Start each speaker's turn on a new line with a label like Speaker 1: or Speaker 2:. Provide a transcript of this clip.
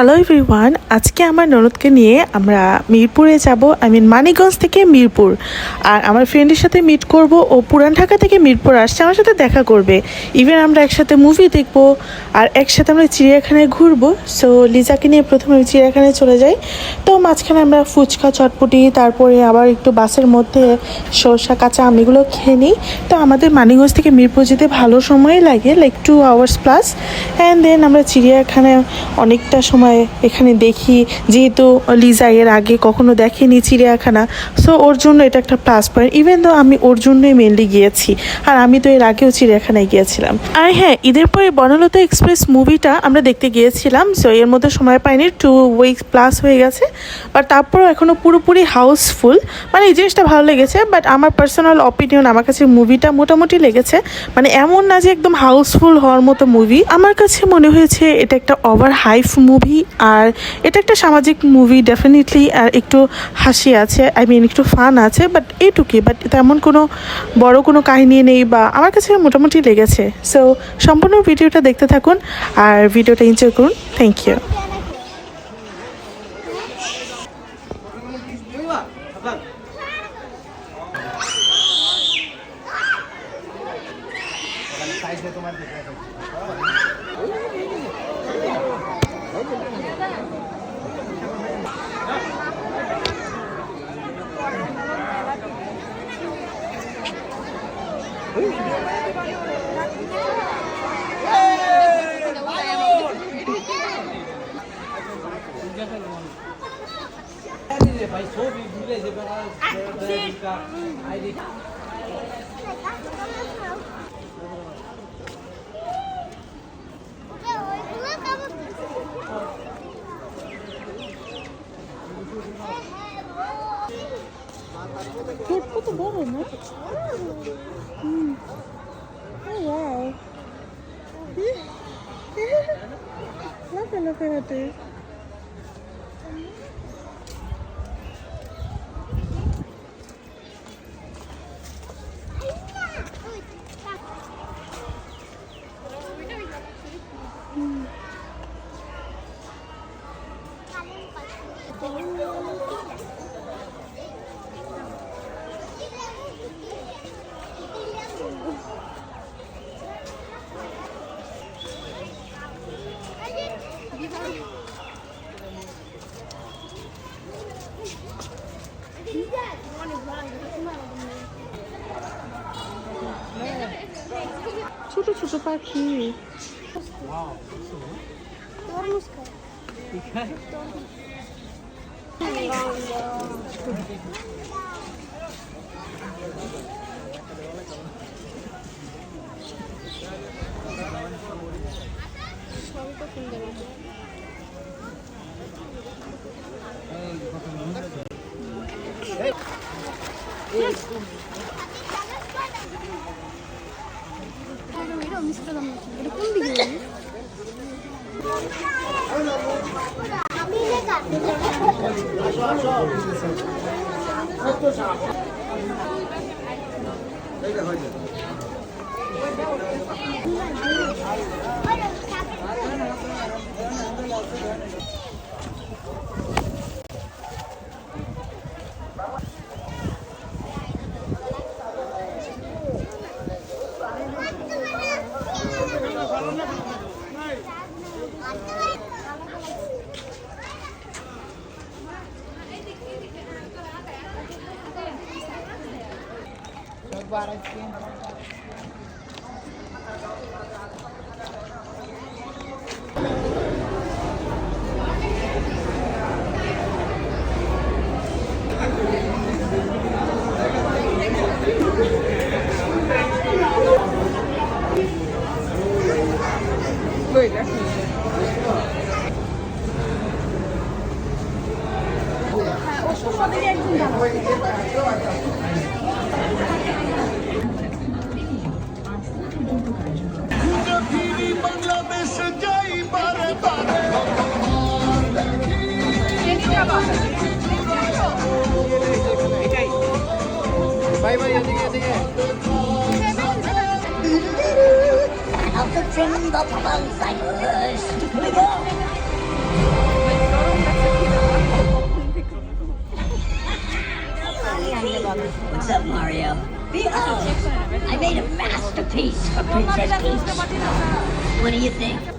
Speaker 1: Hello everyone, আজকে আমার ননদকে নিয়ে আমরা মিরপুরে যাব। মানিকগঞ্জ থেকে মিরপুর। আর আমার ফ্রেন্ডের সাথে মিট করব। ও পুরান ঢাকা থেকে মিরপুর আসছে, আমার সাথে দেখা করবে। ইভেন আমরা একসাথে মুভি দেখব আর একসাথে আমরা চিড়িয়াখানায় ঘুরবো। সো লিজাকে নিয়ে প্রথমে আমি চিড়িয়াখানায় চলে যাই। তো মাঝখানে আমরা ফুচকা, চটপটি, তারপরে আবার একটু বাসের মধ্যে সরষা, কাঁচা আম এগুলো খেয়ে নিই। তো আমাদের মানিকগঞ্জ থেকে মিরপুর যেতে ভালো সময় লাগে, like 2 hours plus. And then আমরা চিড়িয়াখানায় অনেকটা সময় এখানে দেখি, যেহেতু লিজা এর আগে কখনো দেখেনি চিড়িয়াখানা। সো ওর জন্য এটা একটা প্লাস পয়েন্ট, ইভেন তো আমি ওর জন্যই মেনলি গিয়েছি। আর আমি তো এর আগেও চিড়িয়াখানায় গিয়েছিলাম। আর হ্যাঁ, ঈদের পরে বনলতা এক্সপ্রেস মুভিটা আমরা দেখতে গিয়েছিলাম। সো এর মধ্যে সময় পাইনি, 2 উইকস প্লাস হয়ে গেছে। বাট তারপরও এখনও পুরোপুরি হাউসফুল, মানে এই জিনিসটা ভালো লেগেছে। বাট আমার পার্সোনাল অপিনিয়ন, আমার কাছে মুভিটা মোটামুটি লেগেছে। মানে এমন না যে একদম হাউসফুল হওয়ার মতো মুভি। আমার কাছে মনে হয়েছে এটা একটা ওভার হাইপ মুভি, আর এটা একটা সামাজিক মুভি ডেফিনেটলি। আর একটু হাসি আছে, একটু ফান আছে, বাট এইটুকুই। বাট তেমন কোনো বড় কোনো কাহিনী নেই, বা আমার কাছে মোটামুটি লেগেছে। সো সম্পূর্ণ ভিডিওটা দেখতে থাকুন আর ভিডিওটা এনজয় করুন। Thank you.
Speaker 2: भाई सो भी भूले जे बना का आईडी
Speaker 3: কত বড় না? Wow, look at it. ছোট ছোট পাখি।
Speaker 2: भाई भाई এদিকে এদিকে
Speaker 4: Of the friend of the What's up, Mario? Behold, I made a masterpiece for Princess Peach. What do you think?